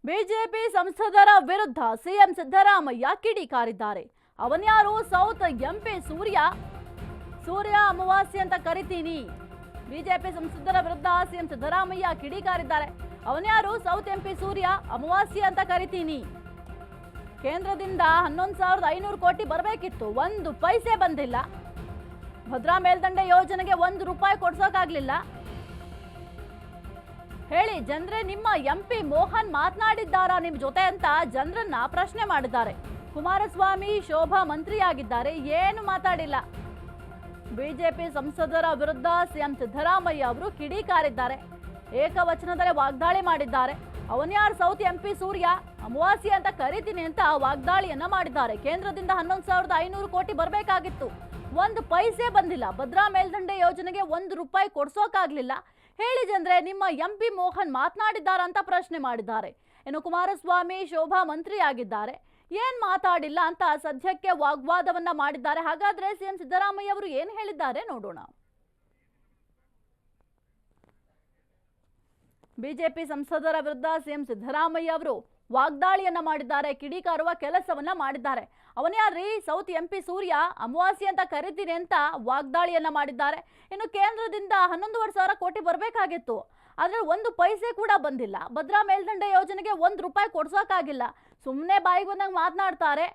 BJP ಸಂಸದರ ವಿರುದ್ಧ CM Siddaramaiah ಕಿಡಿಕಾರಿದ್ದಾರೆ. ಅವನ್ಯಾರು ಸೌತ್ ಎಂಪಿ ಸೂರ್ಯ ಅಮಾವಾಸ್ಯೆ ಅಂತ ಕರಿತೀನಿ. ಬಿಜೆಪಿ ಸಂಸದರ ವಿರುದ್ಧ ಸಿಎಂ ಸಿದ್ದರಾಮಯ್ಯ ಕಿಡಿಕಾರಿದ್ದಾರೆ. ಅವನ್ಯಾರು ಸೌತ್ ಎಂಪಿ ಸೂರ್ಯ ಅಮಾವಾಸ್ಯೆ ಅಂತ ಕರಿತೀನಿ. ಕೇಂದ್ರದಿಂದ 11,500 ಕೋಟಿ ಬರಬೇಕಿತ್ತು, 1 ಪೈಸೆ ಬಂದಿಲ್ಲ. ಭದ್ರಾ ಮೇಲ್ದಂಡೆ ಯೋಜನೆಗೆ 1 ರೂಪಾಯಿ ಕೊಡ್ಸೋಕಾಗ್ಲಿಲ್ಲ. ಹೇಳಿ ಜನರೇ, ನಿಮ್ಮ ಎಂಪಿ ಮೋಹನ್ ಮಾತನಾಡಿದ್ದಾರಾ ನಿಮ್ ಜೊತೆ ಅಂತ ಜನರನ್ನ ಪ್ರಶ್ನೆ ಮಾಡಿದ್ದಾರೆ. ಕುಮಾರಸ್ವಾಮಿ ಶೋಭಾ ಮಂತ್ರಿಯಾಗಿದ್ದಾರೆ, ಏನು ಮಾತಾಡಿಲ್ಲ. ಬಿಜೆಪಿ ಸಂಸದರ ವಿರುದ್ಧ ಸಿಎಂ ಸಿದ್ದರಾಮಯ್ಯ ಅವರು ಕಿಡಿಕಾರಿದ್ದಾರೆ. ಏಕವಚನದಲ್ಲಿ ವಾಗ್ದಾಳಿ ಮಾಡಿದ್ದಾರೆ. ಅವನ್ಯಾರು ಸೌತ್ ಎಂಪಿ ಸೂರ್ಯ ಅಮಾವಾಸ್ಯೆ ಅಂತ ಕರಿತೀನಿ ಅಂತ ವಾಗ್ದಾಳಿಯನ್ನ ಮಾಡಿದ್ದಾರೆ. ಕೇಂದ್ರದಿಂದ 11,500 ಕೋಟಿ ಬರಬೇಕಾಗಿತ್ತು, 1 ಪೈಸೆ ಬಂದಿಲ್ಲ. ಭದ್ರಾ ಮೇಲ್ದಂಡೆ ಯೋಜನೆಗೆ 1 ರೂಪಾಯಿ ಕೊಡ್ಸೋಕಾಗ್ಲಿಲ್ಲ. ಹೇಳಿ ಜನರೇ, ನಿಮ್ಮ ಎಂಪಿ ಮೋಹನ್ ಮಾತನಾಡಿದ್ದಾರಾ ಅಂತ ಪ್ರಶ್ನೆ ಮಾಡಿದ್ದಾರೆ. ಇನ್ನು ಕುಮಾರಸ್ವಾಮಿ ಶೋಭಾ ಮಂತ್ರಿ ಆಗಿದ್ದಾರೆ, ಏನ್ ಮಾತಾಡಿಲ್ಲ ಅಂತ ಸದ್ಯಕ್ಕೆ ವಾಗ್ವಾದವನ್ನ ಮಾಡಿದ್ದಾರೆ. ಹಾಗಾದ್ರೆ ಸಿಎಂ ಸಿದ್ದರಾಮಯ್ಯ ಅವರು ಏನ್ ಹೇಳಿದ್ದಾರೆ ನೋಡೋಣ. ಬಿಜೆಪಿ ಸಂಸದರ ವಿರುದ್ಧ ಸಿಎಂ ಸಿದ್ದರಾಮಯ್ಯ ಅವರು ವಾಗ್ದಾಳಿಯನ್ನ ಮಾಡಿದ್ದಾರೆ, ಕಿಡಿಕಾರುವ ಕೆಲಸವನ್ನ ಮಾಡಿದ್ದಾರೆ. ಅವನ್ಯಾರ್ರಿ ಸೌತ್ ಎಂಪಿ ಸೂರ್ಯ ಅಮಾವಾಸ್ಯೆ ಅಂತ ಕರಿತೀನಿ ಅಂತ ವಾಗ್ದಾಳಿಯನ್ನ ಮಾಡಿದ್ದಾರೆ. ಇನ್ನು ಕೇಂದ್ರದಿಂದ 11,500 ಕೋಟಿ ಬರಬೇಕಾಗಿತ್ತು, ಆದ್ರೆ 1 ಪೈಸೆ ಕೂಡ ಬಂದಿಲ್ಲ. ಭದ್ರಾ ಮೇಲ್ದಂಡೆ ಯೋಜನೆಗೆ 1 ರೂಪಾಯಿ ಕೊಡ್ಸೋಕಾಗಿಲ್ಲ. ಸುಮ್ಮನೆ ಬಾಯಿಗೆ ಬಂದಂಗೆ ಮಾತನಾಡ್ತಾರೆ.